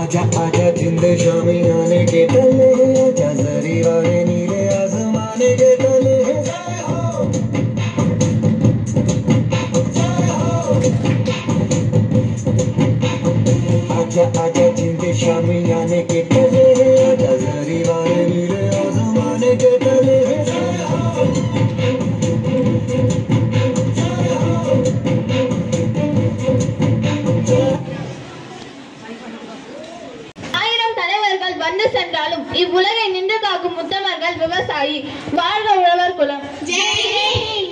आजा आजा जिंद शामी आने के तले आजा जरी वाले नीले आसमाने के तले आजा आजा जिंद शामी आने के तले आजा जरी वाले नीले आसमाने के तले வந்து சென்றாலும் இவ்வுலகை நின்று காக்கும் முத்தமர்கள் விவசாயி. வாழ்க உழவர் குலம். ஜெய்.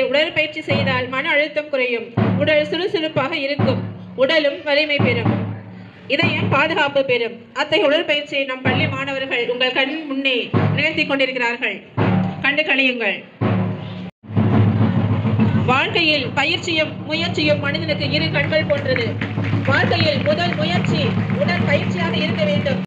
உடற்பயிற்சி செய்தால் மன அழுத்தம் குறையும், உடல் சுறுசுறுப்பாக இருக்கும், உடலும் வலிமை பெறும், இதயம் பாதுகாப்பு பெறும். அத்தகைய உடற்பயிற்சியை நம் பள்ளி மாணவர்கள் உங்கள் கண் முன்னே நிகழ்த்தி கொண்டிருக்கிறார்கள். கண்டு களியுங்கள். வாழ்க்கையில் பயிற்சியும் முயற்சியும் மனிதனுக்கு இரு கண்கள் போன்றது. வாழ்க்கையில் முதல் முயற்சி உடற்பயிற்சியாக இருக்க வேண்டும்.